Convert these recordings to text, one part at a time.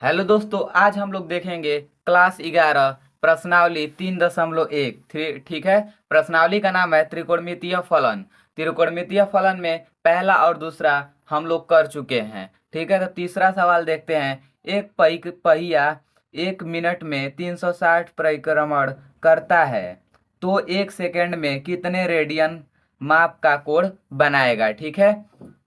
Hello दोस्तों, आज हम लोग देखेंगे क्लास 11 प्रश्नावली 3.1। ठीक है। प्रश्नावली का नाम है त्रिकोणमितीय फलन। त्रिकोणमितीय फलन में पहला और दूसरा हम लोग कर चुके हैं। ठीक है, तो तीसरा सवाल देखते हैं। एक पहिया 1 मिनट में 360 परिक्रमण करता है तो 1 सेकंड में कितने रेडियन माप का कोण बनाएगा। ठीक है।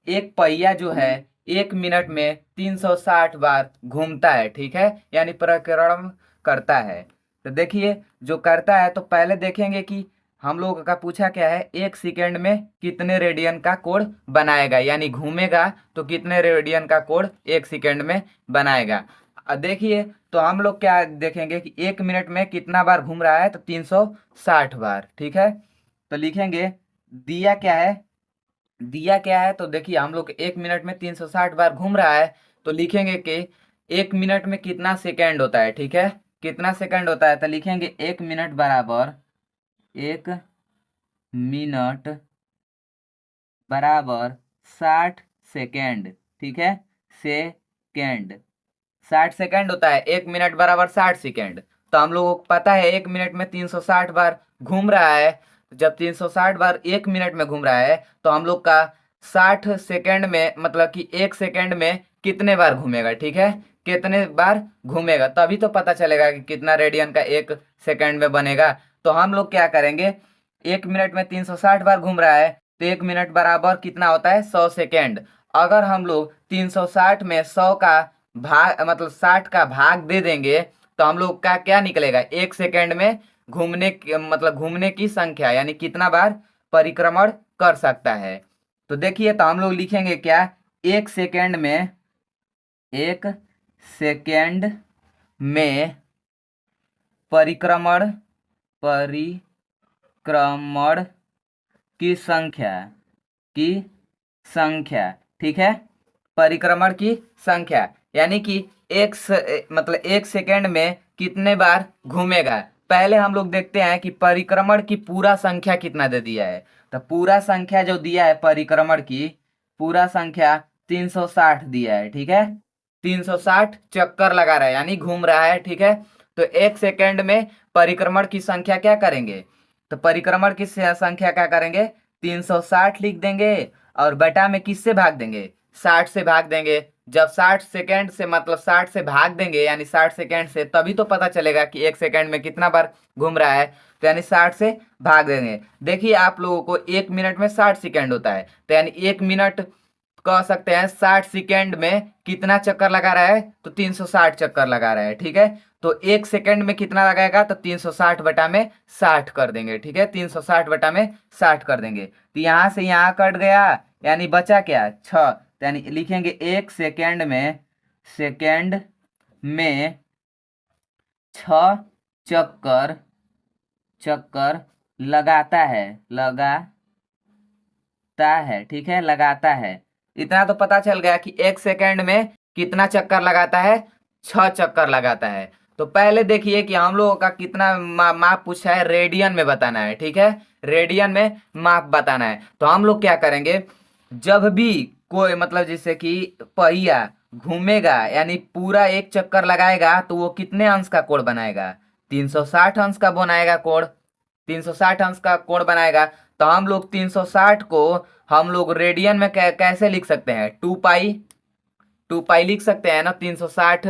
एक पहिया जो है 1 मिनट में 360 बार घूमता है। ठीक है, यानी परिक्रमण करता है। तो देखिए, जो करता है तो पहले देखेंगे कि हम लोगों का पूछा क्या है, 1 सेकंड में कितने रेडियन का कोण बनाएगा, यानी घूमेगा तो कितने रेडियन का कोण 1 सेकंड में बनाएगा। देखिए, तो हम लोग क्या देखेंगे कि 1 मिनट में कितना बार घूम रहा है, तो 360 बार। ठीक है, तो लिखेंगे दिया क्या है। तो देखिए, हम लोग 1 मिनट में 360 बार घूम रहा है, तो लिखेंगे कि 1 मिनट में कितना सेकेंड होता है। ठीक है, कितना सेकंड होता है, तो लिखेंगे 1 मिनट बराबर 1 मिनट बराबर 60 सेकेंड। ठीक है, सेकेंड 60 सेकेंड होता है। 1 मिनट बराबर 60 सेकेंड। तो हम लोगों को पता है 1 मिनट में 360 बार घूम रहा है। तो जब 360 बार 1 मिनट में घूम रहा है, तो हम लोग का 60 सेकेंड में मतलब कि 1 सेकेंड में कितने बार घूमेगा। ठीक है, कितने बार घूमेगा, तभी तो पता चलेगा कि कितना रेडियन का 1 सेकेंड में बनेगा। तो हम लोग क्या करेंगे, 1 मिनट में 360 बार घूम रहा है, तो 1 मिनट बराबर कितना होता है, 100 सेकेंड। अगर हम लोग 360 में 100 का भाग मतलब 60 का भाग दे देंगे, तो हम लोग का क्या निकलेगा, 1 सेकेंड में घूमने की संख्या, यानी कितना बार परिक्रमण कर सकता है। तो देखिए, तो हम लोग लिखेंगे क्या, 1 सेकेंड में परिक्रमण परिक्रमण की संख्या। ठीक है, परिक्रमण की संख्या, यानी कि 1 सेकेंड में कितने बार घूमेगा। पहले हम लोग देखते हैं कि परिक्रमण की पूरा संख्या कितना दे दिया है। तो पूरा संख्या जो दिया है परिक्रमण की पूरा संख्या 360 दिया है। ठीक है, 360 चक्कर लगा रहा है, यानी घूम रहा है। ठीक है, तो 1 सेकेंड में परिक्रमण की संख्या क्या करेंगे, तो परिक्रमण की संख्या क्या करेंगे, 360 लिख देंगे और बटा में किससे भाग देंगे, 60 से भाग देंगे। जब 60 सेकेंड से मतलब 60 से भाग देंगे, यानी 60 सेकेंड से, तभी तो पता चलेगा कि 1 सेकेंड में कितना बार घूम रहा है। तो यानी 60 से भाग देंगे। देखिए, आप लोगों को 1 मिनट में 60 सेकेंड होता है, तो यानी 1 मिनट कह सकते हैं 60 सेकेंड में कितना चक्कर लगा रहा है, तो 360 चक्कर लगा रहा है। ठीक है, तो 1 सेकेंड में कितना लगाएगा, तो 360 बटा में 60 कर देंगे। ठीक है, 360 बटा में 60 कर देंगे, तो यहाँ से यहाँ कट गया, यानी बचा क्या, 6। तो यानी लिखेंगे 1 सेकेंड में 6 चक्कर चक्कर लगाता है। ठीक है, लगाता है। इतना तो पता चल गया कि 1 सेकेंड में कितना चक्कर लगाता है, 6 चक्कर लगाता है। तो पहले देखिए कि हम लोगों का कितना माप पूछा है, रेडियन में बताना है। ठीक है, रेडियन में माप बताना है। तो हम लोग क्या करेंगे, जब भी कोई जैसे कि पहिया घूमेगा, यानी पूरा एक चक्कर लगाएगा, तो वो कितने अंश का कोण बनाएगा, 360 अंश का बनाएगा कोण। 360 अंश का कोण बनाएगा। तो हम लोग 360 को हम लोग रेडियन में कैसे लिख सकते हैं, 2 पाई लिख सकते हैं ना। 360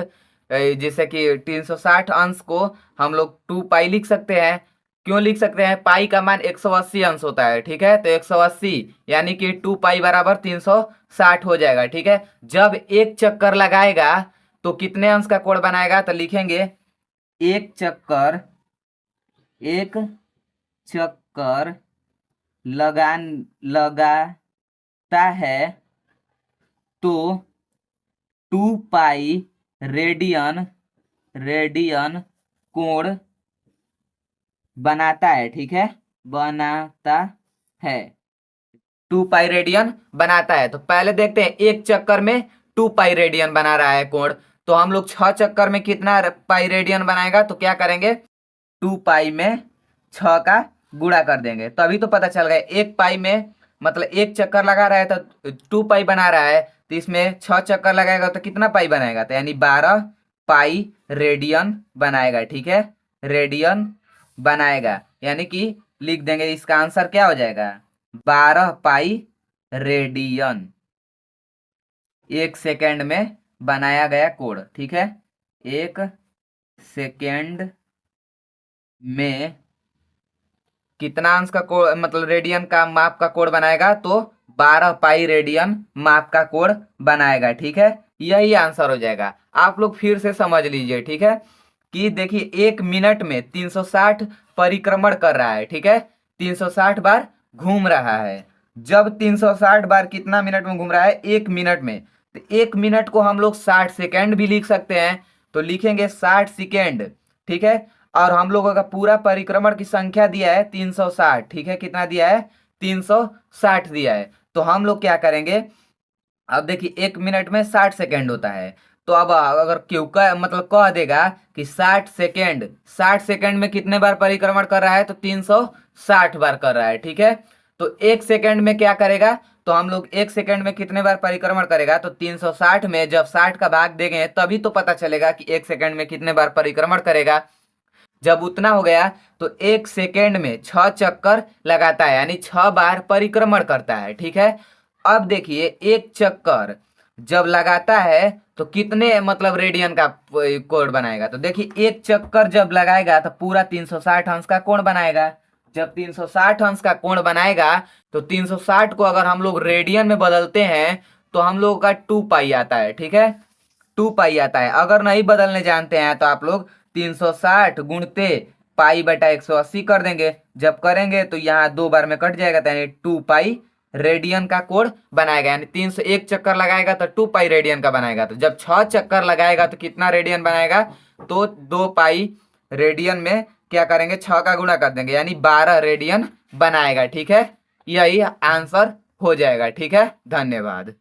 जैसे कि 360 अंश को हम लोग 2 पाई लिख सकते हैं। क्यों लिख सकते हैं, पाई का मान 180 अंश होता है। ठीक है, तो 180 यानी कि 2 पाई बराबर 360 हो जाएगा। ठीक है, जब एक चक्कर लगाएगा तो कितने अंश का कोण बनाएगा, तो लिखेंगे एक चक्कर लगाता है तो 2 पाई रेडियन कोण बनाता है। ठीक है, बनाता है, 2 पाई रेडियन बनाता है। तो पहले देखते हैं, एक चक्कर में 2 पाई रेडियन बना रहा है कोण, तो हम लोग 6 चक्कर में कितना पाई रेडियन बनाएगा, तो क्या करेंगे, 2 पाई में 6 का गुणा कर देंगे, तभी तो पता चल गया। 1 पाई में एक चक्कर लगा रहा है तो 2 पाई बना रहा है, तो इसमें 6 चक्कर लगाएगा तो कितना पाई बनाएगा, तो यानी 12 पाई रेडियन बनाएगा। ठीक है, रेडियन बनाएगा, यानी कि लिख देंगे इसका आंसर क्या हो जाएगा 12 पाई रेडियन। 1 सेकेंड में बनाया गया कोड। ठीक है, 1 सेकेंड में कितना अंश का कोड मतलब रेडियन का माप का कोड बनाएगा, तो 12 पाई रेडियन माप का कोड बनाएगा। ठीक है, यही आंसर हो जाएगा। आप लोग फिर से समझ लीजिए। ठीक है, कि देखिए 1 मिनट में 360 परिक्रमण कर रहा है। ठीक है, 360 बार घूम रहा है। जब 360 बार कितना मिनट में घूम रहा है 1 मिनट में, तो 1 मिनट को हम लोग 60 सेकेंड भी लिख सकते हैं। तो लिखेंगे 60 सेकेंड। ठीक है, और हम लोगों का पूरा परिक्रमण की संख्या दिया है 360। ठीक है, कितना दिया है 360 दिया है। तो हम लोग क्या करेंगे, अब देखिए 1 मिनट में 60 सेकेंड होता है। तो अब अगर क्यों का मतलब कह देगा कि 60 सेकेंड में कितने बार परिक्रमण कर रहा है, तो 360 बार कर रहा है। ठीक है, तो 1 सेकेंड में क्या करेगा, तो हम लोग 1 सेकेंड में कितने बार परिक्रमण करेगा, तो 360 में जब 60 का भाग देंगे तभी तो पता चलेगा कि 1 सेकेंड में कितने बार परिक्रमण करेगा। जब उतना हो गया तो 1 सेकेंड में 6 चक्कर लगाता है, यानी 6 बार परिक्रमण करता है। ठीक है, अब देखिए 1 चक्कर जब लगाता है तो कितने मतलब रेडियन का कोण बनाएगा, तो देखिए 1 चक्कर जब लगाएगा तो पूरा 360 अंश का कोण बनाएगा। जब 360 अंश का कोण बनाएगा तो 360 को अगर हम लोग रेडियन में बदलते हैं तो हम लोगों का 2 पाई आता है। ठीक है, 2 पाई आता है। अगर नहीं बदलने जानते हैं तो आप लोग 360 गुणते पाई बटा 180 कर देंगे। जब करेंगे तो यहाँ 2 बार में कट जाएगा, तो यानी 2 पाई रेडियन का कोण बनाएगा। यानी 301 चक्कर लगाएगा तो 2 पाई रेडियन का बनाएगा। तो जब 6 चक्कर लगाएगा तो कितना रेडियन बनाएगा, तो 2 पाई रेडियन में क्या करेंगे 6 का गुणा कर देंगे, यानी 12 रेडियन बनाएगा। ठीक है, यही आंसर हो जाएगा। ठीक है, धन्यवाद।